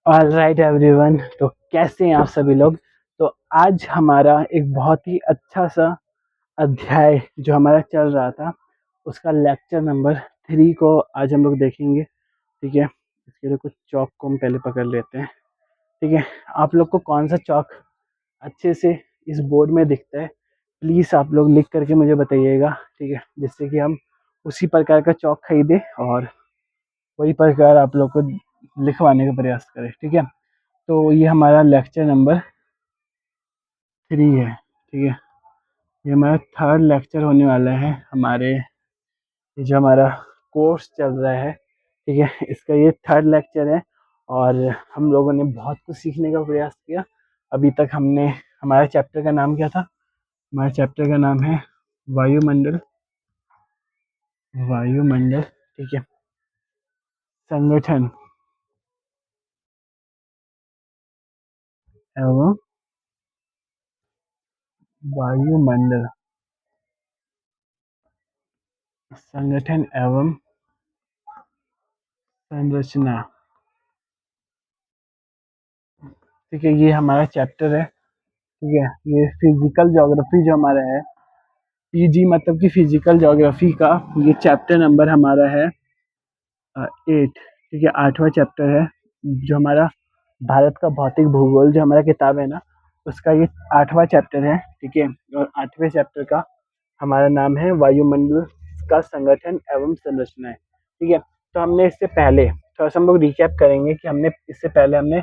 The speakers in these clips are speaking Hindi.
ऑल राइट एवरीवन, तो कैसे हैं आप सभी लोग। तो आज हमारा एक बहुत ही अच्छा सा अध्याय जो हमारा चल रहा था, उसका लेक्चर नंबर 3 को आज हम लोग देखेंगे। ठीक है, इसके लिए कुछ चौक को हम पहले पकड़ लेते हैं। ठीक है, आप लोग को कौन सा चौक अच्छे से इस बोर्ड में दिखता है, प्लीज़ आप लोग लिख करके मुझे बताइएगा। ठीक है, जिससे कि हम उसी प्रकार का चौक खरीदें और वही प्रकार आप लोग को लिखवाने का प्रयास करें। ठीक है, तो ये हमारा लेक्चर नंबर 3 है। ठीक है, ये हमारा थर्ड लेक्चर होने वाला है हमारे, ये जो हमारा कोर्स चल रहा है। ठीक है, इसका ये थर्ड लेक्चर है और हम लोगों ने बहुत कुछ सीखने का प्रयास किया। अभी तक हमने, हमारे चैप्टर का नाम क्या था? हमारे चैप्टर का नाम है वायुमंडल। वायुमंडल, ठीक है, संगठन एवं वायुमंडल, संगठन एवं संरचना। ठीक है, ये हमारा चैप्टर है। ठीक है, ये फिजिकल ज्योग्राफी जो हमारा है, पीजी मतलब कि फिजिकल ज्योग्राफी का ये चैप्टर नंबर हमारा है 8। ठीक है, 8वां चैप्टर है जो हमारा भारत का भौतिक भूगोल जो हमारा किताब है ना, उसका ये 8वां चैप्टर है। ठीक है, और 8वें चैप्टर का हमारा नाम है वायुमंडल का संगठन एवं संरचनाएं। ठीक है, तो हमने इससे पहले थोड़ा सा हम लोग रिकैप करेंगे कि हमने इससे पहले हमने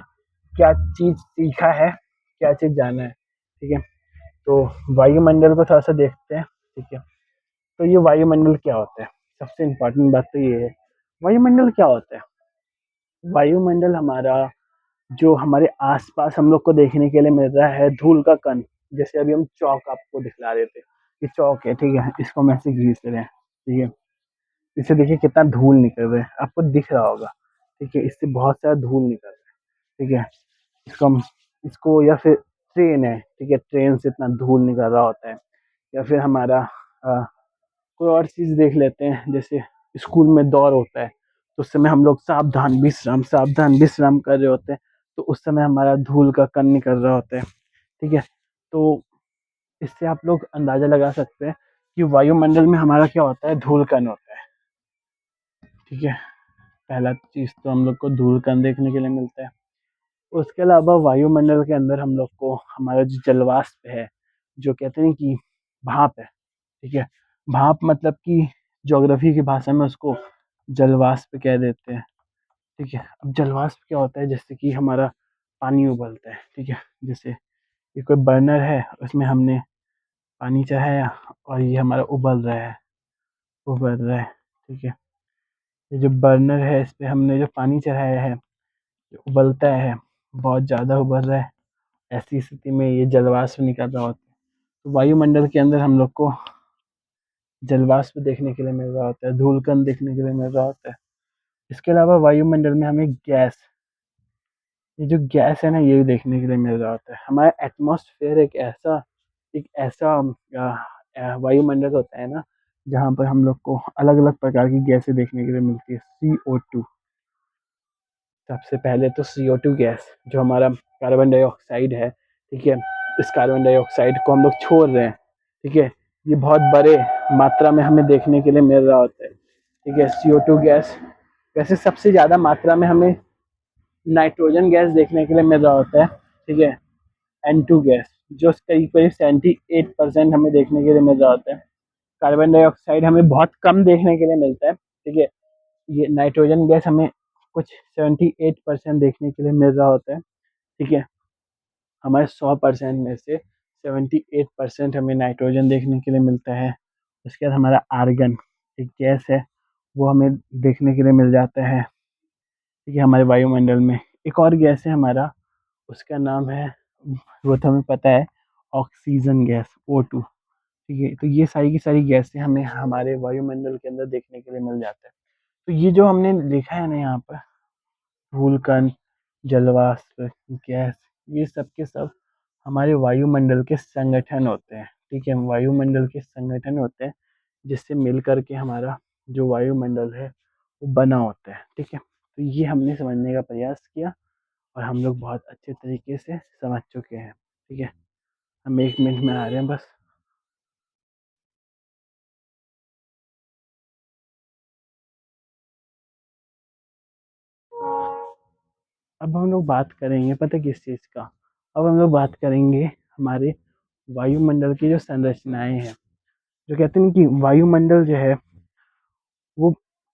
क्या चीज़ सीखा है, क्या चीज़ जाना है। ठीक है, तो वायुमंडल को थोड़ा सा देखते हैं। ठीक है, तो ये वायुमंडल क्या होता है? सबसे इम्पोर्टेंट बात तो ये है, वायुमंडल क्या होता है? वायुमंडल हमारा, जो हमारे आसपास हम लोग को देखने के लिए मिल रहा है, धूल का कण। जैसे अभी हम चौक आपको दिखला रहे थे, ये चौक है। ठीक है, इसको हम ऐसे घींच रहे हैं। ठीक है, इससे देखिए कितना धूल निकल रहा है, आपको दिख रहा होगा। ठीक है, इससे बहुत सारा धूल निकल रहा है। ठीक है, इसको हम, इसको, या फिर ट्रेन है। ठीक है, ट्रेन से इतना धूल निकल रहा होता है। या फिर हमारा कोई और चीज़ देख लेते हैं, जैसे स्कूल में दौड़ होता है, तो उस समय हम लोग सावधान विश्राम कर रहे होते हैं, तो उस समय हमारा धूल का कण निकल रहा होता है। ठीक है, तो इससे आप लोग अंदाज़ा लगा सकते हैं कि वायुमंडल में हमारा क्या होता है, धूल कण होता है। ठीक है, पहला चीज़ तो हम लोग को धूल कण देखने के लिए मिलता है। उसके अलावा वायुमंडल के अंदर हम लोग को हमारा जो जलवाष्प है, जो कहते हैं कि भाप है। ठीक है, भाप मतलब कि ज्योग्राफी की भाषा में उसको जलवाष्प कह देते हैं। ठीक है, अब जलवाष्प क्या होता है? जैसे कि हमारा पानी उबलता है। ठीक है, जैसे ये कोई बर्नर है, उसमें हमने पानी चढ़ाया और ये हमारा उबल रहा है। ठीक है, ये जो बर्नर है, इस पे हमने जो पानी चढ़ाया है, ये उबलता है, बहुत ज़्यादा उबल रहा है। ऐसी स्थिति में ये जलवाष्प निकल रहा होता है। तो वायुमंडल के अंदर हम लोग को जलवाष्प देखने के लिए मिल रहा होता है, धूलकण देखने के लिए मिल रहा होता है। इसके अलावा वायुमंडल में हमें गैस, ये जो गैस है ना, ये भी देखने के लिए मिल रहा होता है। हमारा एटमॉस्फेयर एक ऐसा वायुमंडल होता है ना, जहाँ पर हम लोग को अलग अलग प्रकार की गैसें देखने के लिए मिलती है। CO2, सबसे पहले तो CO2 गैस, जो हमारा कार्बन डाइऑक्साइड है। ठीक है, इस कार्बन डाइऑक्साइड को हम लोग छोड़ रहे हैं। ठीक है, ये बहुत बड़े मात्रा में हमें देखने के लिए मिल रहा होता है। ठीक है, CO2 गैस। वैसे सबसे ज़्यादा मात्रा में हमें नाइट्रोजन गैस देखने के लिए मिल रहा होता है। ठीक है, N2 गैस, जो करीब करीब 78% हमें देखने के लिए मिल रहा होता है। कार्बन डाइऑक्साइड हमें बहुत कम देखने के लिए मिलता है। ठीक है, ये नाइट्रोजन गैस हमें कुछ 78% देखने के लिए मिल रहा होता है। ठीक है, हमारे 100% में से 78% हमें नाइट्रोजन देखने के लिए मिलता है। उसके बाद हमारा आर्गन, एक गैस है, वो हमें देखने के लिए मिल जाता है। ठीक है, हमारे वायुमंडल में एक और गैस है हमारा, उसका नाम है, वो तो हमें पता है, ऑक्सीजन गैस, O2। ठीक है, तो ये सारी की सारी गैसें हमें हमारे वायुमंडल के अंदर देखने के लिए मिल जाता है। तो ये जो हमने लिखा है ना यहाँ पर, धूलकण, जलवाष्प, गैस, ये सब के सब हमारे वायुमंडल के संगठन होते हैं। ठीक है, वायुमंडल के संगठन होते हैं, जिससे मिल करके हमारा जो वायुमंडल है वो बना होता है। ठीक है, तो ये हमने समझने का प्रयास किया और हम लोग बहुत अच्छे तरीके से समझ चुके हैं। ठीक है, हम 1 मिनट में आ रहे हैं बस। अब हम लोग बात करेंगे पता है किस चीज़ का? अब हम लोग बात करेंगे हमारे वायुमंडल की जो संरचनाएं हैं। जो कहते हैं कि वायुमंडल जो है वो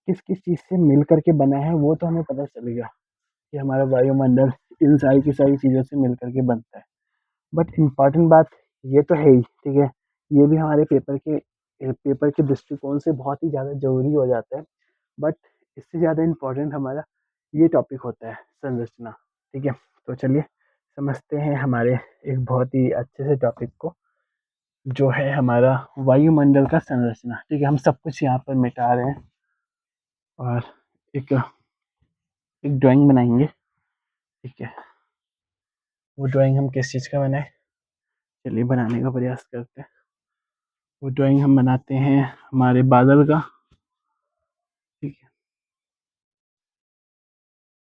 किस किस चीज़ से मिल करके बना है, वो तो हमें पता चलेगा कि हमारा वायुमंडल इन सारी की सारी चीज़ों से मिल करके बनता है। बट इम्पॉर्टेंट बात ये तो है ही, ठीक है, ये भी हमारे पेपर के दृष्टिकोण से बहुत ही ज़्यादा ज़रूरी हो जाता है। बट इससे ज़्यादा इम्पोर्टेंट हमारा ये टॉपिक होता है संरचना। ठीक है, तो चलिए समझते हैं हमारे एक बहुत ही अच्छे से टॉपिक को, जो है हमारा वायुमंडल का संरचना। ठीक है, हम सब कुछ यहाँ पर मिटा रहे हैं और एक एक ड्राइंग बनाएंगे। ठीक है, वो ड्राइंग हम किस चीज़ का बनाए, चलिए बनाने का प्रयास करते हैं। वो ड्राइंग हम बनाते हैं हमारे बादल का। ठीक है,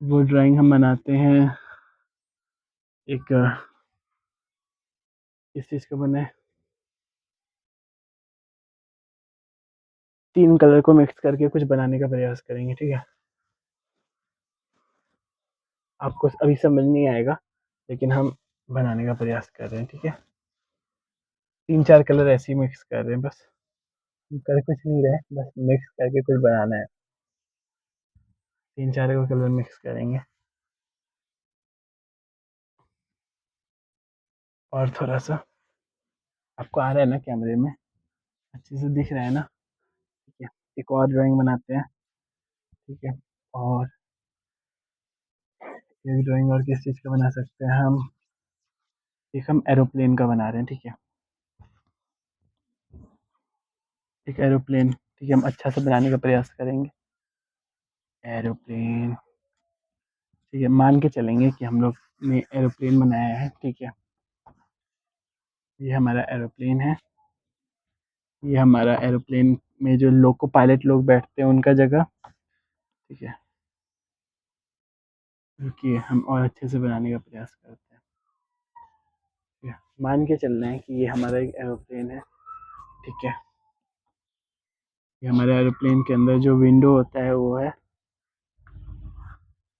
वो ड्राइंग हम बनाते हैं एक किस चीज़ का बनाए, 3 कलर को मिक्स करके कुछ बनाने का प्रयास करेंगे। ठीक है, आपको अभी समझ नहीं आएगा लेकिन हम बनाने का प्रयास कर रहे हैं। ठीक है, 3-4 कलर ऐसे ही मिक्स कर रहे हैं बस, हम कर कुछ नहीं रहे, बस मिक्स करके कुछ बनाना है। 3-4 को कलर मिक्स करेंगे और थोड़ा सा आपको आ रहा है ना, कैमरे में अच्छे से दिख रहा है ना? ठीक है, एक और ड्राइंग बनाते हैं। ठीक है, और एक ड्राइंग और किस चीज़ का बना सकते हैं हम, एक हम एरोप्लेन का बना रहे हैं। ठीक है, एक एरोप्लेन, ठीक है, हम अच्छा से बनाने का प्रयास करेंगे एरोप्लेन। ठीक है, मान के चलेंगे कि हम लोग ने एरोप्लेन बनाया है। ठीक है, ये हमारा एरोप्लेन है, ये हमारा एरोप्लेन में जो लोको पायलट लोग बैठते हैं उनका जगह। ठीक है, रुकिए हम और अच्छे से बनाने का प्रयास करते हैं। ठीक है, मान के चल रहे हैं कि ये हमारा एक एरोप्लेन है। ठीक है, ये हमारे एरोप्लेन के अंदर जो विंडो होता है वो है।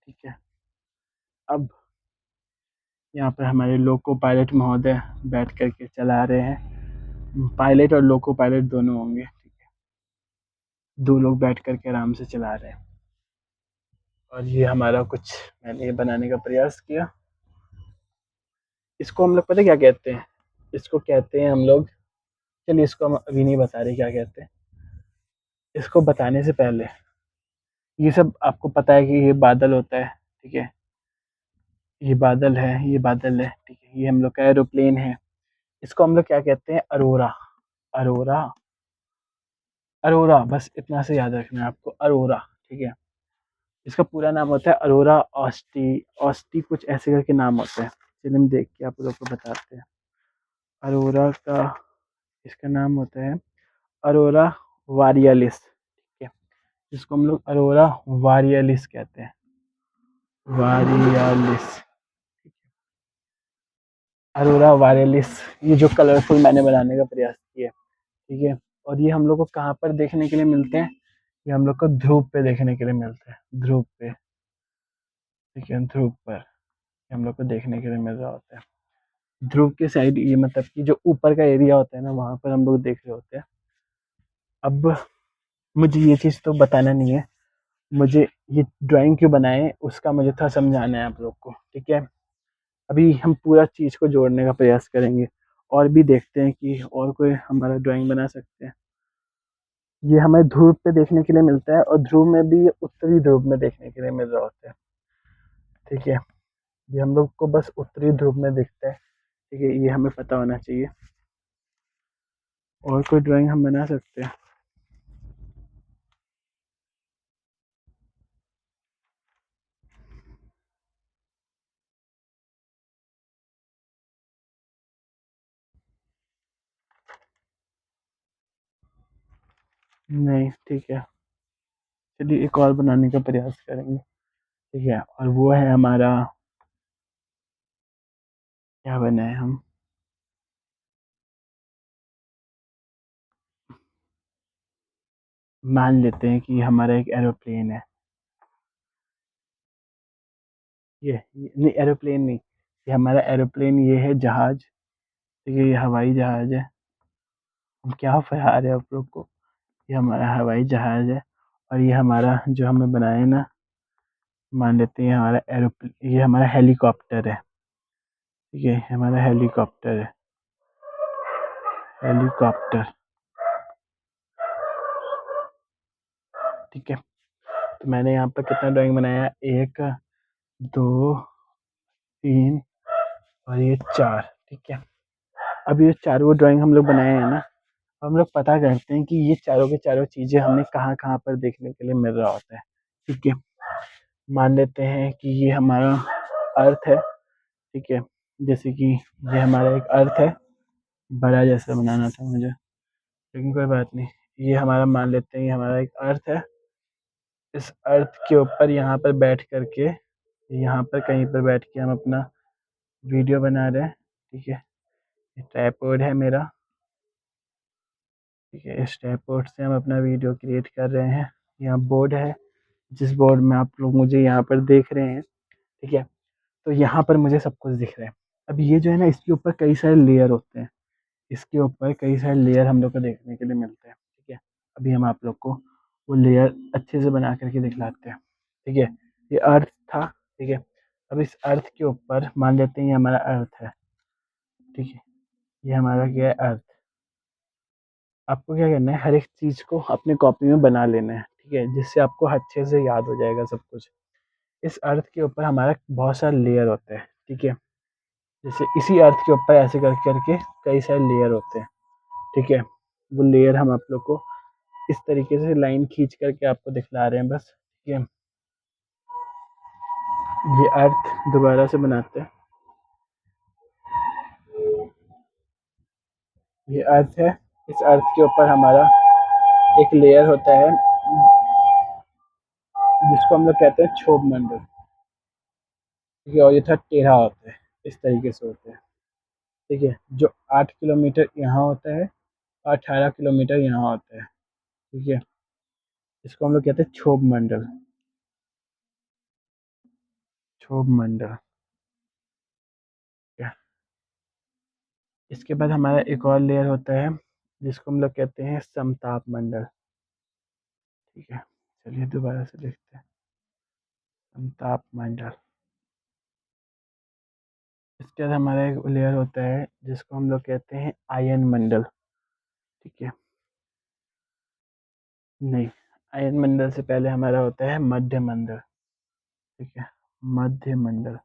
ठीक है, अब यहाँ पर हमारे लोको पायलट महोदय बैठ करके चला रहे हैं। पायलट और लोको पायलट दोनों होंगे। ठीक है, 2 लोग बैठ करके आराम से चला रहे हैं। और ये हमारा कुछ मैंने ये बनाने का प्रयास किया। इसको हम लोग पता क्या कहते हैं, इसको कहते हैं हम लोग, चलिए इसको हम अभी नहीं बता रहे क्या कहते हैं। इसको बताने से पहले ये सब आपको पता है कि ये बादल होता है। ठीक है, ये बादल है, ये बादल है। ठीक है, ये हम लोग का एरोप्लेन है। इसको हम लोग क्या कहते हैं, अरोरा। अरोरा, अरोरा, बस इतना से याद रखना है आपको, अरोरा। ठीक है, इसका पूरा नाम होता है अरोरा ऑस्टी, ऑस्टी कुछ ऐसे करके नाम होता है। चलिए हम देख के आप लोग को बताते हैं। अरोरा का इसका नाम होता है अरोरा वारियालिस। ठीक है, जिसको हम लोग अरोरा वारियालिस कहते हैं, वारियालिस। अरोरा वारियालिस, ये जो कलरफुल मैंने बनाने का प्रयास किया। ठीक है, और ये हम लोग को कहाँ पर देखने के लिए मिलते हैं, ये हम लोग को ध्रुव पे देखने के लिए मिलते हैं, ध्रुव पे। ठीक है, ध्रुव पर ये हम लोग को देखने के लिए मिल रहा होता है। ध्रुव के साइड, ये मतलब कि जो ऊपर का एरिया होता है ना, वहाँ पर हम लोग देख रहे होते हैं। अब मुझे ये चीज़ तो बताना नहीं है, मुझे ये ड्राइंग क्यों बनाए उसका मुझे थोड़ा समझाना है आप लोग को। ठीक है, अभी हम पूरा चीज़ को जोड़ने का प्रयास करेंगे और भी देखते हैं कि और कोई हमारा ड्राइंग बना सकते हैं। ये हमें ध्रुव पे देखने के लिए मिलता है और ध्रुव में भी ये उत्तरी ध्रुव में देखने के लिए मिल रहा होता है। ठीक है, ये हम लोग को बस उत्तरी ध्रुव में दिखता है। ठीक है, ये हमें पता होना चाहिए। और कोई ड्राइंग हम बना सकते हैं? नहीं, ठीक है, चलिए एक और बनाने का प्रयास करेंगे। ठीक है, और वो है हमारा, क्या बनाए हम, मान लेते हैं कि हमारा एक एरोप्लेन है। ये नहीं, एरोप्लेन नहीं, ये हमारा एरोप्लेन, ये है जहाज। ठीक है, ये हवाई जहाज है। हम क्या फैला रहे हैं आप लोग को। ये हमारा हवाई जहाज है, और ये हमारा जो हमने बनाया है ना, मान लेते हैं हमारा एरोप्लेन, ये हमारा हेलीकॉप्टर है। ठीक है, हमारा हेलीकॉप्टर है, हेलीकॉप्टर। ठीक है, तो मैंने यहाँ पर कितना ड्राइंग बनाया है, 1 2 3 और ये 4। ठीक है, अब ये चारों ड्राइंग हम लोग बनाए हैं ना, हम लोग पता करते हैं कि ये चारों के चारों चीज़ें हमें कहाँ कहाँ पर देखने के लिए मिल रहा होता है। ठीक है, मान लेते हैं कि ये हमारा अर्थ है। ठीक है, जैसे कि ये हमारा एक अर्थ है, बड़ा जैसा बनाना था मुझे, लेकिन कोई बात नहीं। ये हमारा मान लेते हैं, ये हमारा एक अर्थ है। इस अर्थ के ऊपर यहाँ पर बैठ करके, यहाँ पर कहीं पर बैठ के हम अपना वीडियो बना रहे हैं। ठीक है, ये ट्राइपॉड है मेरा। ठीक है, इस ट्राइपॉड से हम अपना वीडियो क्रिएट कर रहे हैं। यहाँ बोर्ड है, जिस बोर्ड में आप लोग मुझे यहाँ पर देख रहे हैं। ठीक है, तो यहाँ पर मुझे सब कुछ दिख रहा है। अब ये जो है ना, इसके ऊपर कई सारे लेयर होते हैं, इसके ऊपर कई सारे लेयर हम लोग को देखने के लिए मिलते हैं। ठीक है, अभी हम आप लोग को वो लेयर अच्छे से बना करके दिखलाते हैं। ठीक है, ये अर्थ था। ठीक है, अब इस अर्थ के ऊपर मान लेते हैं ये हमारा अर्थ है। ठीक है, ये हमारा क्या है, अर्थ। आपको क्या करना है, हर एक चीज़ को अपने कॉपी में बना लेना है। ठीक है, जिससे आपको अच्छे से याद हो जाएगा सब कुछ। इस अर्थ के ऊपर हमारा बहुत सारे लेयर होते हैं। ठीक है, जैसे इसी अर्थ के ऊपर ऐसे कर करके कई सारे लेयर होते हैं। ठीक है, वो लेयर हम आप लोग को इस तरीके से लाइन खींच करके आपको दिखला रहे हैं बस। ठीक है, ये अर्थ दोबारा से बनाते हैं। ये अर्थ है, इस अर्थ के ऊपर हमारा एक लेयर होता है, जिसको हम लोग कहते हैं क्षोभ मंडल। ठीक है, और ये थोड़ा टेढ़ा होता है, इस तरीके से होता है। ठीक है, जो 8 किलोमीटर यहाँ होता है, 18 किलोमीटर यहाँ होता है। ठीक है, इसको हम लोग कहते हैं क्षोभ मंडल, क्षोभ मंडल। ठीक है, इसके बाद हमारा एक और लेयर होता है, जिसको हम लोग कहते हैं समताप मंडल। ठीक है, चलिए दोबारा से लिखते हैं, समताप मंडल। इसके बाद हमारा एक लेयर होता है, जिसको हम लोग कहते हैं आयन मंडल। ठीक है, नहीं, आयन मंडल से पहले हमारा होता है मध्य मंडल। ठीक है, मध्य मंडल,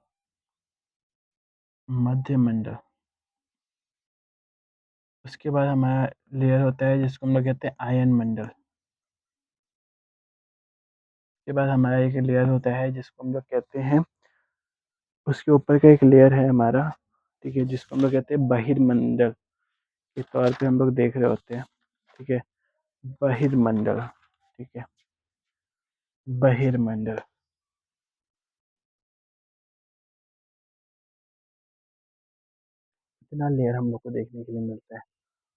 मध्य मंडल। उसके बाद हमारा लेयर होता है, जिसको हम लोग कहते हैं आयन मंडल। उसके बाद हमारा एक लेयर होता है, जिसको हम लोग कहते हैं, उसके ऊपर का एक लेयर है हमारा। ठीक है, जिसको हम लोग कहते हैं बहिर्मंडल के तौर पे हम लोग देख रहे होते हैं। ठीक है, बहिर्मंडल। ठीक है, बहिर्मंडल। इतना लेयर हम लोग को देखने के लिए मिलता है।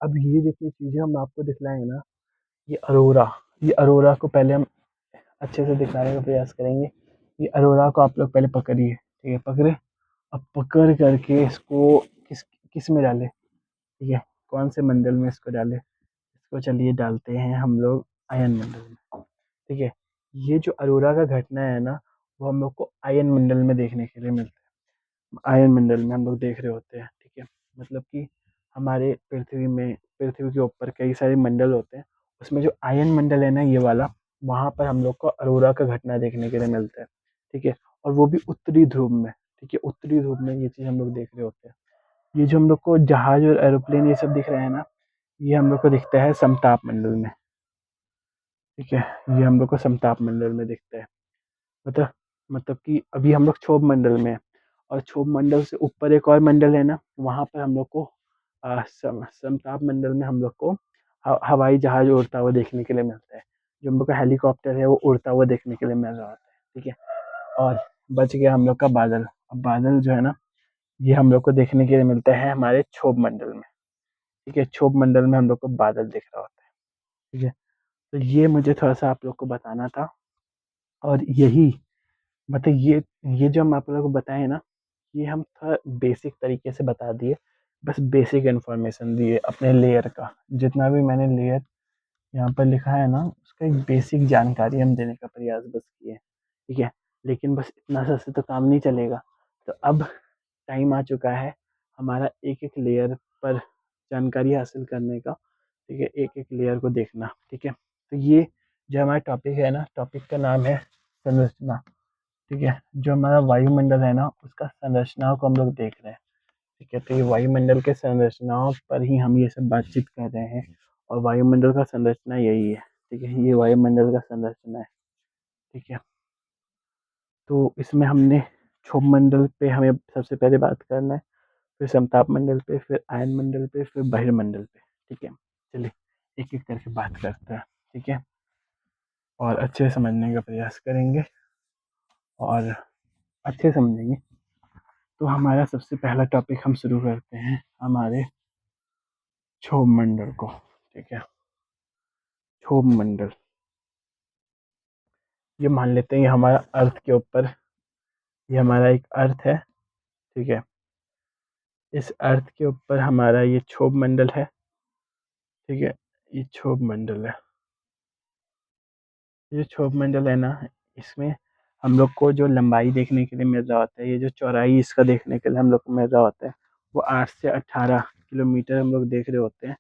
अब ये जितनी चीज़ें हम आपको दिखलाएंगे ना, ये अरोरा, ये अरोरा को पहले हम अच्छे से दिखाने का प्रयास करेंगे। ये अरोरा को आप लोग पहले पकड़िए। ठीक है, पकड़े। अब पकड़ करके इसको किस किस में डालें। ठीक है, कौन से मंडल में इसको डालें। इसको चलिए डालते हैं हम लोग आयन मंडल में। ठीक है, ये जो अरोरा का घटना है ना, वो हम लोग को आयन मंडल में देखने के लिए मिलता है। आयन मंडल में हम लोग देख रहे होते हैं। ठीक है, मतलब कि हमारे पृथ्वी के ऊपर कई सारे मंडल होते हैं, उसमें जो आयन मंडल है ना, ये वाला, वहाँ पर हम लोग को अरोरा का घटना देखने के लिए मिलता है। ठीक है, और वो भी उत्तरी ध्रुव में। ठीक है, उत्तरी ध्रुव में ये चीज़ हम लोग देख रहे होते हैं। ये जो हम लोग को जहाज और एरोप्लेन ये सब दिख रहे हैं ना, ये हम लोग को दिखता है समताप मंडल में। ठीक है, ये हम लोग को समताप मंडल में दिखता है। मतलब मतलब कि अभी हम लोग क्षोभ मंडल में हैं, और क्षोभ मंडल से ऊपर एक और मंडल है ना, वहाँ पर हम लोग को समताप मंडल में हम लोग को हवाई जहाज उड़ता हुआ देखने के लिए मिलता है। जो हम लोग का हेलीकॉप्टर है, वो उड़ता हुआ देखने के लिए मिल रहा होता है। ठीक है, और बच गया हम लोग का बादल। अब बादल जो है ना, ये हम लोग को देखने के लिए मिलता है हमारे क्षोभ मंडल में। ठीक है, क्षोभ मंडल में हम लोग को बादल दिख रहा होता है। ठीक है, तो ये मुझे थोड़ा सा आप लोग को बताना था। और यही मतलब ये जो हम आप लोगों को बताए ना, ये हम थोड़ा बेसिक तरीके से बता दिए, बस बेसिक इन्फॉर्मेशन दिए अपने लेयर का। जितना भी मैंने लेयर यहाँ पर लिखा है ना, उसका एक बेसिक जानकारी हम देने का प्रयास बस किए। ठीक है, लेकिन बस इतना सा से तो काम नहीं चलेगा। तो अब टाइम आ चुका है हमारा एक एक लेयर पर जानकारी हासिल करने का। ठीक है, एक एक लेयर को देखना। ठीक है, तो ये जो हमारा टॉपिक है ना, टॉपिक का नाम है संरचना। ठीक है, जो हमारा वायुमंडल है ना, उसका संरचनाओं को हम लोग देख रहे हैं। ठीक है, तो ये वायुमंडल के संरचनाओं पर ही हम ये सब बातचीत कर रहे हैं। और वायुमंडल का संरचना यही है। ठीक है, ये वायुमंडल का संरचना है। ठीक है, तो इसमें हमने क्षोभ मंडल पे हमें सबसे पहले बात करना है, फिर समताप मंडल पे, फिर आयन मंडल पे, फिर बहिर्मंडल पे। ठीक है, चलिए एक एक करके बात करते हैं। ठीक है, और अच्छे से समझने का प्रयास करेंगे और अच्छे समझेंगे। तो हमारा सबसे पहला टॉपिक हम शुरू करते हैं हमारे क्षोभ मंडल को। ठीक है, क्षोभ मंडल, ये मान लेते हैं ये हमारा अर्थ के ऊपर, ये हमारा एक अर्थ है। ठीक है, इस अर्थ के ऊपर हमारा ये क्षोभ मंडल है। ठीक है, ये क्षोभ मंडल है। ये क्षोभ मंडल है ना, इसमें हम लोग को जो लंबाई देखने के लिए मिल रहा होता है, ये जो चौड़ाई इसका देखने के लिए हम लोग को मिल रहा होता है, वो 8 से 18 किलोमीटर हम लोग देख रहे होते हैं।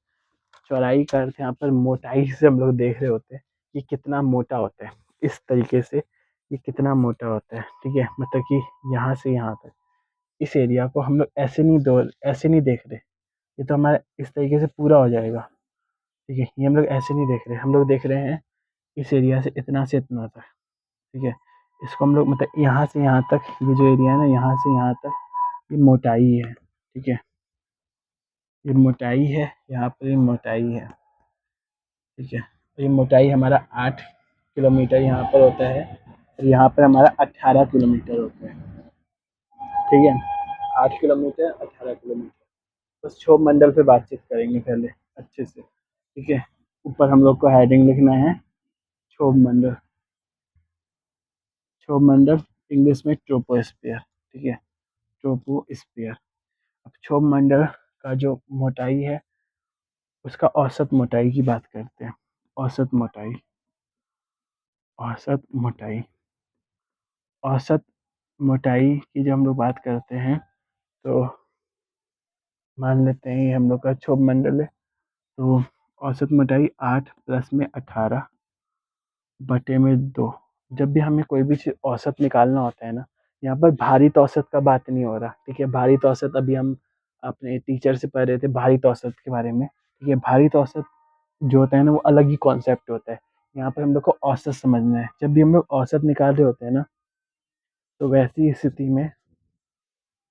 चौड़ाई का अर्थ यहाँ पर मोटाई से हम लोग देख रहे होते हैं कि कितना मोटा होता है। इस तरीके से ये कितना मोटा होता है। ठीक है, मतलब कि यहाँ से यहाँ तक इस एरिया को हम लोग ऐसे नहीं देख रहे। ये तो हमारा इस तरीके से पूरा हो जाएगा। ठीक है, ये हम लोग ऐसे नहीं देख रहे, हम लोग देख रहे हैं इस एरिया से इतना तक। ठीक है, इसको हम लोग मतलब यहाँ से यहाँ तक, ये जो एरिया है ना, यहाँ से यहाँ तक ये मोटाई है। ठीक है, ये मोटाई है, यहाँ पर ये मोटाई है। ठीक है, तो ये मोटाई हमारा 8 किलोमीटर यहाँ पर होता है, और यहाँ पर हमारा 18 किलोमीटर होता है। ठीक है, 8 किलोमीटर, 18 किलोमीटर। बस क्षोभ मंडल पे बातचीत करेंगे पहले अच्छे से। ठीक है, ऊपर हम लोग को हेडिंग लिखना है क्षोभ मंडल। क्षोभ मंडल इंग्लिश में ट्रोपोस्फियर। ठीक है, ट्रोपोस्फियर। अब क्षोभ मंडल का जो मोटाई है, उसका औसत मोटाई की बात करते हैं। औसत मोटाई, औसत मोटाई, औसत मोटाई की जब हम लोग बात करते हैं, तो मान लेते हैं ये हम लोग का क्षोभ मंडल है। तो औसत मोटाई 8 प्लस में 18 बटे में 2। जब भी हमें कोई भी चीज़ औसत निकालना होता है ना, यहाँ पर भारित औसत का बात नहीं हो रहा। ठीक है, भारित औसत अभी हम अपने टीचर से पढ़ रहे थे भारित औसत के बारे में। ठीक है, भारित औसत जो होता है ना, वो अलग ही कॉन्सेप्ट होता है। यहाँ पर हम लोग को औसत समझना है। जब भी हम लोग औसत निकाल रहे होते हैं ना, तो वैसी स्थिति में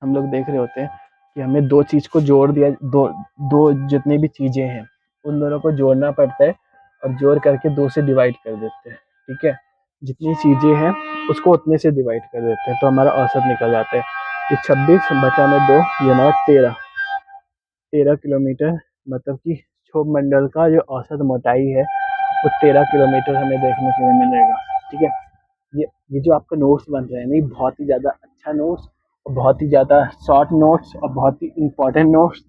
हम लोग देख रहे होते हैं कि हमें दो चीज़ को जोड़ दिया, दो दो जितनी भी चीज़ें हैं उन दोनों को जोड़ना पड़ता है, और जोड़ करके 2 से डिवाइड कर देते हैं। ठीक है, जितनी चीज़ें हैं उसको उतने से डिवाइड कर देते हैं, तो हमारा औसत निकल जाता है। ये 26 बटा में 2, ये हमारा 13 किलोमीटर, मतलब कि क्षोभ मंडल का जो औसत मोटाई है वो 13 किलोमीटर हमें देखने के लिए मिलेगा। ठीक है, ये जो आपका नोट्स बन रहे हैं ना, ये बहुत ही ज़्यादा अच्छा नोट्स और बहुत ही ज़्यादा शॉर्ट नोट्स और बहुत ही इम्पोर्टेंट नोट्स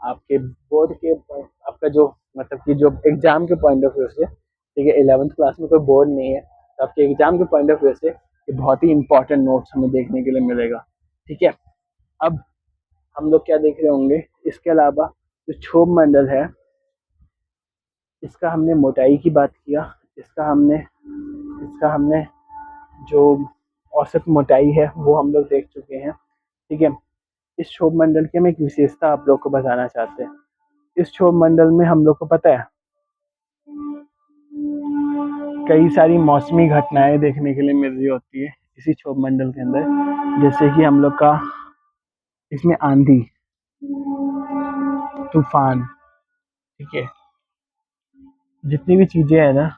आपके बोर्ड के, आपका जो मतलब कि जो एग्ज़ाम के पॉइंट ऑफ व्यू से। ठीक है, 11th क्लास में कोई बोर्ड नहीं है, तो आपके एग्ज़ाम के पॉइंट ऑफ व्यू से ये बहुत ही इंपॉर्टेंट नोट्स हमें देखने के लिए मिलेगा। ठीक है, अब हम लोग क्या देख रहे होंगे, इसके अलावा जो क्षोभ मंडल है, इसका हमने मोटाई की बात किया, इसका हमने जो औसत मोटाई है वो हम लोग देख चुके हैं। ठीक है, इस क्षोभ मंडल की हम एक विशेषता आप लोग को बताना चाहते हैं। इस क्षोभ मंडल में हम लोग को पता है कई सारी मौसमी घटनाएं देखने के लिए मिल रही होती है इसी क्षोभ मंडल के अंदर। जैसे कि हम लोग का इसमें आंधी, तूफान, ठीक है, जितनी भी चीजें हैं ना,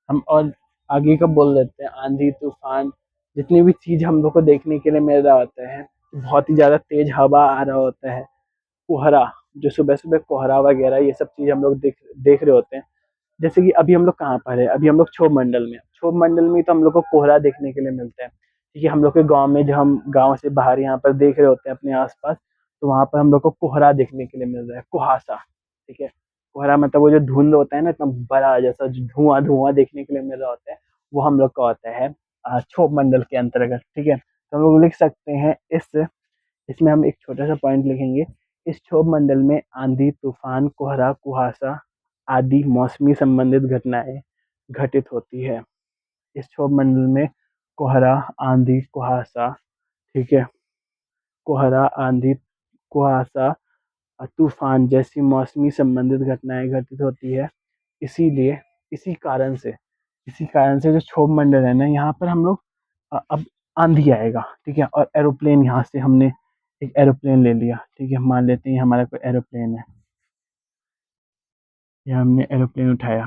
हम और आगे का बोल देते हैं आंधी, तूफान, जितनी भी चीज़ हम लोग को देखने के लिए मिल रहा होता है, बहुत ही ज़्यादा तेज़ हवा आ रहा होता है, कोहरा, जो सुबह-सुबह कोहरा वगैरह ये सब चीज़ हम लोग देख देख रहे होते हैं। जैसे कि अभी हम लोग कहाँ पर है, अभी हम लोग क्षोभ मंडल में हैं। क्षोभ मंडल में तो हम लोग को कोहरा देखने के लिए मिलता है, क्योंकि हम लोग के गाँव में जब हम गाँव से बाहर यहाँ पर देख रहे होते हैं अपने आस-पास, तो वहाँ पर हम लोग को कोहरा देखने के लिए मिल रहा है, कुहासा, ठीक है? कोहरा मतलब वो जो धुंध होता है ना इतना बड़ा जैसा जो धुआँ-धुआँ देखने के लिए मिल रहा होता है, वो हम लोग का होता है क्षोभ मंडल के अंतर्गत, ठीक है? तो हम लोग लिख सकते हैं इसमें हम एक छोटा-सा पॉइंट लिखेंगे, इस क्षोभ मंडल में आंधी, तूफान, कोहरा, कुहासा आदि मौसमी संबंधित घटनाएँ घटित होती है। इस क्षोभ मंडल में कोहरा, आंधी, कुहासा, ठीक है? कोहरा, आंधी, कुहासा तूफान जैसी मौसमी संबंधित घटनाएँ घटित होती है। इसीलिए इसी कारण से इसी कारण से जो क्षोभ मंडल है ना, यहाँ पर हम लोग अब आंधी आएगा, ठीक है? और एरोप्लेन यहाँ से हमने एक एरोप्लेन ले लिया, ठीक है? मान लेते हैं हमारा कोई एरोप्लेन है, ये हमने एरोप्लेन उठाया,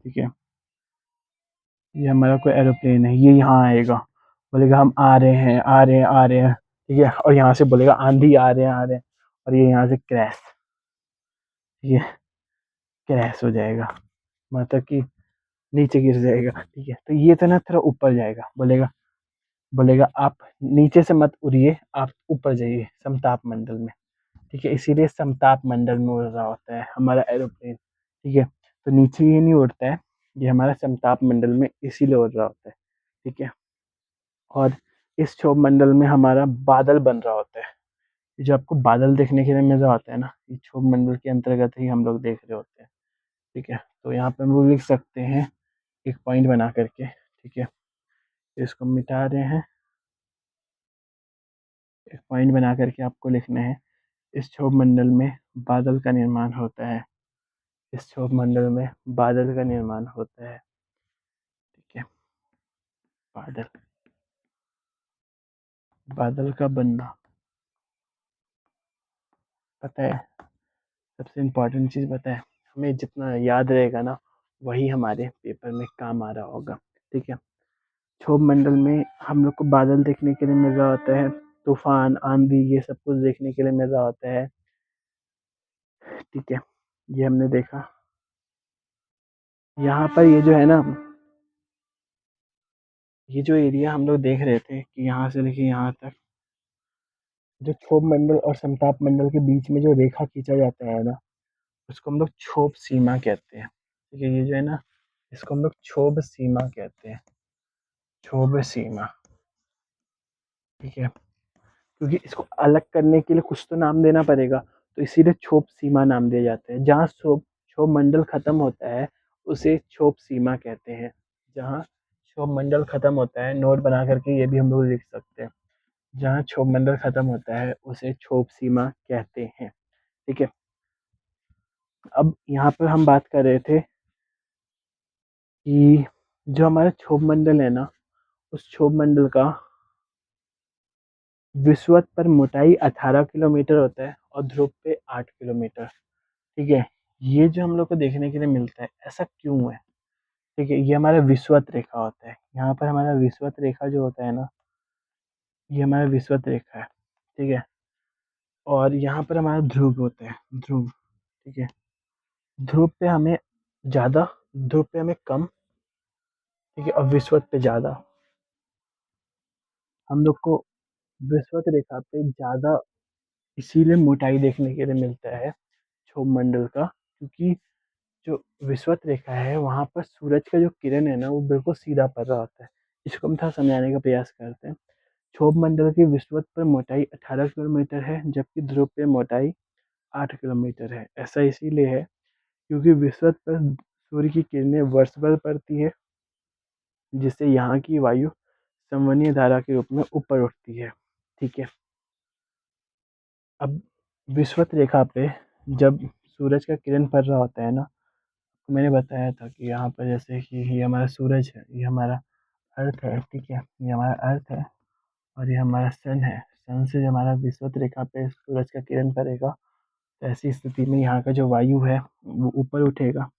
ठीक है? ये हमारा कोई एरोप्लेन है, ये यहाँ आएगा, बोलेगा हम आ रहे हैं, आ रहे हैं, आ रहे हैं, ठीक है? और यहाँ से बोलेगा आंधी आ रहे हैं, आ रहे हैं, और ये यहाँ से क्रैश, ये क्रैश हो जाएगा, मतलब कि नीचे गिर जाएगा, ठीक है? तो ये तो ना थोड़ा ऊपर जाएगा, बोलेगा बोलेगा आप नीचे से मत उड़िए, आप ऊपर जाइए समताप मंडल में, ठीक है? इसीलिए समताप मंडल में उड़ रहा होता है हमारा एरोप्लेन, ठीक है? तो नीचे ये नहीं उड़ता है, ये हमारा समताप मंडल में इसीलिए उड़ रहा होता है, ठीक है? और इस क्षोभ मंडल में हमारा बादल बन रहा होता है। ये जो आपको बादल देखने के लिए मिल रहा होता है ना, ये क्षोभ मंडल के अंतर्गत ही हम लोग देख रहे होते हैं, ठीक है? तो यहाँ पे हम लोग लिख सकते हैं एक पॉइंट बना करके, ठीक है? इसको मिटा रहे हैं, एक पॉइंट बना करके आपको लिखना है, इस क्षोभ मंडल में बादल का निर्माण होता है। इस क्षोभ मंडल में बादल का निर्माण होता है, ठीक है? बादल बादल का बनना, पता है सबसे इम्पोर्टेंट चीज़ पता है, हमें जितना याद रहेगा ना वही हमारे पेपर में काम आ रहा होगा, ठीक है? क्षोभ मंडल में हम लोग को बादल देखने के लिए मिल रहा होता है, तूफान, आंधी ये सब कुछ देखने के लिए मिल रहा होता है, ठीक है? ये हमने देखा। यहाँ पर ये जो है ना, ये जो एरिया हम लोग देख रहे थे कि यहाँ से लेके यहाँ तक, जो क्षोभ मंडल और समताप मंडल के बीच में जो रेखा खींचा जाता है ना, उसको हम लोग क्षोभ सीमा कहते हैं, ठीक है? ये जो है ना, इसको हम लोग क्षोभ सीमा कहते हैं, क्षोभ सीमा, ठीक है? क्योंकि इसको अलग करने के लिए कुछ तो नाम देना पड़ेगा, तो इसीलिए क्षोभ सीमा नाम दिया जाता है। जहाँ क्षोभ क्षोभ मंडल खत्म होता है, उसे क्षोभ सीमा कहते हैं। जहाँ क्षोभ मंडल खत्म होता है, नोट बना करके ये भी हम लोग लिख सकते हैं। जहाँ क्षोभ मंडल खत्म होता है, उसे क्षोभ सीमा कहते हैं, ठीक है? अब यहाँ पर हम बात कर रहे थे कि जो हमारा क्षोभ मंडल है ना, उस क्षोभ मंडल का विषुवत पर मोटाई 18 किलोमीटर होता है और ध्रुव पे 8 किलोमीटर, ठीक है? ये जो हम लोग को देखने के लिए मिलता है, ऐसा क्यों है? ठीक है? ये हमारा विषुवत रेखा होता है। यहाँ पर हमारा विषुवत रेखा जो होता है ना, ये हमारा विषुवत रेखा है, ठीक है? और यहाँ पर हमारा ध्रुव होता है, ध्रुव, ठीक है? ध्रुव पे हमें ज़्यादा, ध्रुव पे हमें कम, ठीक है? और विषुवत पे ज़्यादा। हम लोग को विषुवत रेखा पे ज़्यादा इसीलिए मोटाई देखने के लिए मिलता है क्षोभ मंडल का, क्योंकि जो विषुवत रेखा है वहाँ पर सूरज का जो किरण है ना वो बिल्कुल सीधा पड़ रहा होता है। इसको हम थोड़ा समझाने का प्रयास करते हैं। क्षोभ मंडल की विषुवत पर मोटाई 18 किलोमीटर है, जबकि ध्रुव पे मोटाई 8 किलोमीटर है। ऐसा इसीलिए है क्योंकि विषुवत पर सूर्य की किरणें वर्ष भर पड़ती है, जिससे यहाँ की वायु संवहनीय धारा के रूप में ऊपर उठती है, ठीक है? अब विषुवत रेखा पे जब सूरज का किरण पड़ रहा होता है ना, तो मैंने बताया था कि यहाँ पर जैसे कि ये हमारा सूरज है, ये हमारा अर्थ है, ठीक है? ये हमारा अर्थ है और ये हमारा सन है। सन से जब हमारा विषुवत रेखा पे सूरज का किरण पड़ेगा, तो ऐसी स्थिति में यहाँ का जो वायु है वो ऊपर उठेगा।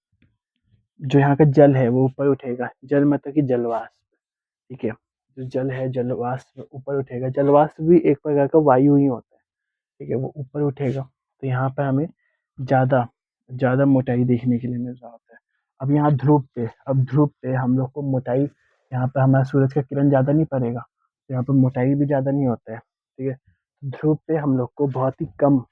जो यहाँ का जल है वो ऊपर उठेगा। जल मतलब कि जलवाष्प, ठीक है? जो जल है जलवाष्प ऊपर उठेगा। जलवाष्प भी एक प्रकार का वायु ही होता है, ठीक है, वो ऊपर उठेगा तो यहाँ पर हमें ज़्यादा ज़्यादा मोटाई देखने के लिए मिल रहा होता है। अब यहाँ ध्रुव पे हम लोग को मोटाई, यहाँ पर हमारा सूरज का किरण ज़्यादा नहीं पड़ेगा तो यहाँ पर मोटाई भी ज़्यादा नहीं होता है, ठीक है। ध्रुव पे हम लोग को बहुत ही कम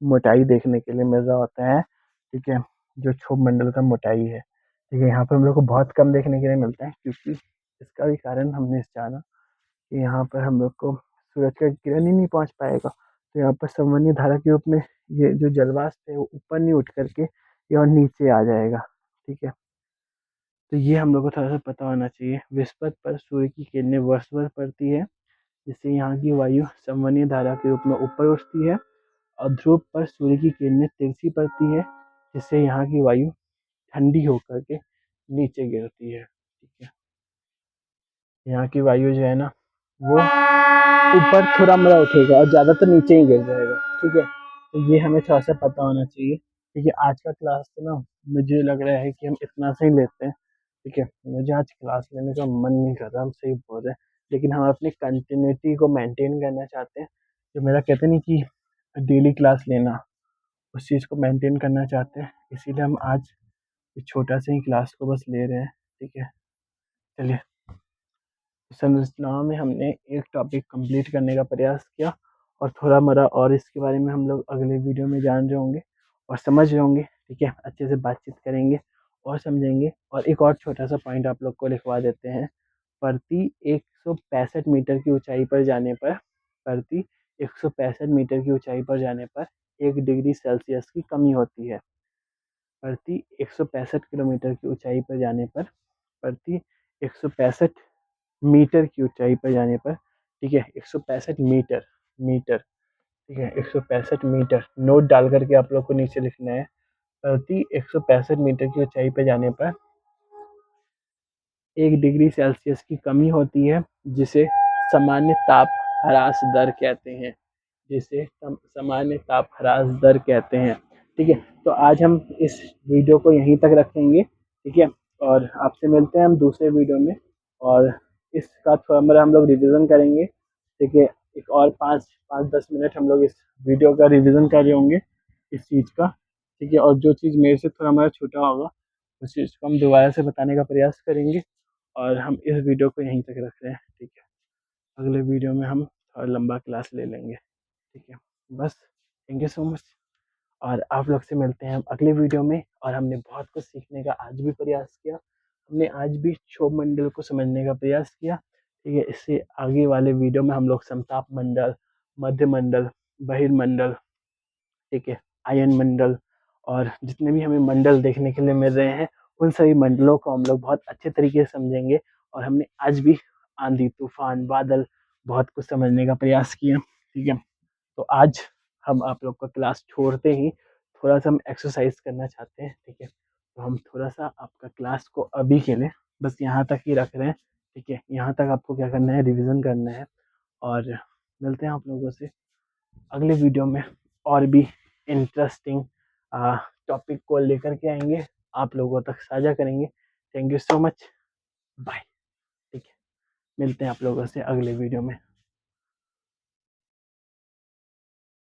मोटाई देखने के लिए मिल रहा होता है, ठीक है, जो क्षोभ मंडल का मोटाई है, ठीक है, यहाँ पर हम लोग को बहुत कम देखने के लिए मिलता है, क्योंकि इसका भी कारण हमने जाना कि यहाँ पर हम लोग को सूरज का किरण ही नहीं पहुँच पाएगा, तो यहाँ पर संवहनीय धारा के रूप में ये जो जलवाष्प है वो ऊपर नहीं उठ करके ये और नीचे आ जाएगा, ठीक है। तो ये हम लोग को थोड़ा सा पता होना चाहिए। विस्पत पर सूर्य की किरणें वर्ष भर पड़ती है, जिससे यहाँ की वायु संवहनीय धारा के रूप में ऊपर उठती है, और ध्रुव पर सूर्य की किरणें तिरछी पड़ती है, जिससे यहाँ की वायु ठंडी होकर के नीचे गिरती है, ठीक है। यहाँ की वायु जो है ना वो ऊपर थोड़ा मोड़ा उठेगा और ज़्यादातर नीचे ही गिर जाएगा, ठीक है। तो ये हमें थोड़ा सा पता होना चाहिए, ठीक है। आज का क्लास तो ना मुझे लग रहा है कि हम इतना से ही लेते हैं, ठीक है। मुझे आज क्लास लेने का मन नहीं कर रहा, हम सही बोल रहे हैं, लेकिन हम अपनी कंटिन्यूटी को मेंटेन करना चाहते हैं। जो मेरा कहते नहीं कि डेली क्लास लेना, उस चीज़ को मेंटेन करना चाहते हैं, इसीलिए हम आज इस छोटा सा ही क्लास को बस ले रहे हैं, ठीक है। चलिए, संरचनाओं में हमने एक टॉपिक कंप्लीट करने का प्रयास किया, और थोड़ा मोड़ा और इसके बारे में हम लोग अगले वीडियो में जान रहे होंगे और समझ रहे होंगे, ठीक है। अच्छे से बातचीत करेंगे और समझेंगे। और एक और छोटा सा पॉइंट आप लोग को लिखवा देते हैं। प्रति 165 मीटर की ऊंचाई पर जाने पर, प्रति 165 मीटर की ऊंचाई पर जाने पर 1 डिग्री सेल्सियस की कमी होती है। प्रति 165 किलोमीटर की ऊंचाई पर जाने पर, प्रति 165 मीटर की ऊंचाई पर जाने पर, ठीक है, 165 मीटर, मीटर, ठीक है, 165 मीटर नोट डाल करके आप लोग को नीचे लिखना है। प्रति 165 मीटर की ऊंचाई पर जाने पर 1 डिग्री सेल्सियस की कमी होती है, जिसे सामान्य ताप ह्रास दर कहते हैं, जिसे सामान्य ताप ह्रास दर कहते हैं, ठीक है। तो आज हम इस वीडियो को यहीं तक रखेंगे, ठीक है, और आपसे मिलते हैं हम दूसरे वीडियो में, और इसका थोड़ा मेरा हम लोग रिवीजन करेंगे, ठीक है। एक और 5-10 मिनट हम लोग इस वीडियो का रिवीजन कर रहे होंगे, इस चीज़ का, ठीक है। और जो चीज़ मेरे से थोड़ा हमारा छूटा होगा उस चीज़ को हम दोबारा से बताने का प्रयास करेंगे, और हम इस वीडियो को यहीं तक रख रहे हैं, ठीक है। अगले वीडियो में हम थोड़ा लंबा क्लास ले लेंगे, ठीक है। बस, थैंक यू सो मच, और आप लोग से मिलते हैं हम अगले वीडियो में। और हमने बहुत कुछ सीखने का आज भी प्रयास किया, हमने आज भी क्षोभ मंडल को समझने का प्रयास किया, ठीक है। इससे आगे वाले वीडियो में हम लोग समताप मंडल, मध्य मंडल, बहिर्मंडल, ठीक है, आयन मंडल, और जितने भी हमें मंडल देखने के लिए मिल रहे हैं उन सभी मंडलों को हम लोग बहुत अच्छे तरीके से समझेंगे। और हमने आज भी आंधी, तूफान, बादल, बहुत कुछ समझने का प्रयास किया, ठीक है। तो आज हम आप लोग का क्लास छोड़ते ही थोड़ा सा हम एक्सरसाइज करना चाहते हैं, ठीक है। तो हम थोड़ा सा आपका क्लास को अभी के लिए बस यहाँ तक ही रख रहे हैं, ठीक है। यहाँ तक आपको क्या करना है, रिवीजन करना है, और मिलते हैं आप लोगों से अगले वीडियो में, और भी इंटरेस्टिंग टॉपिक को लेकर के आएंगे, आप लोगों तक साझा करेंगे। Thank you so much, bye, ठीक है। मिलते हैं आप लोगों से अगले वीडियो में।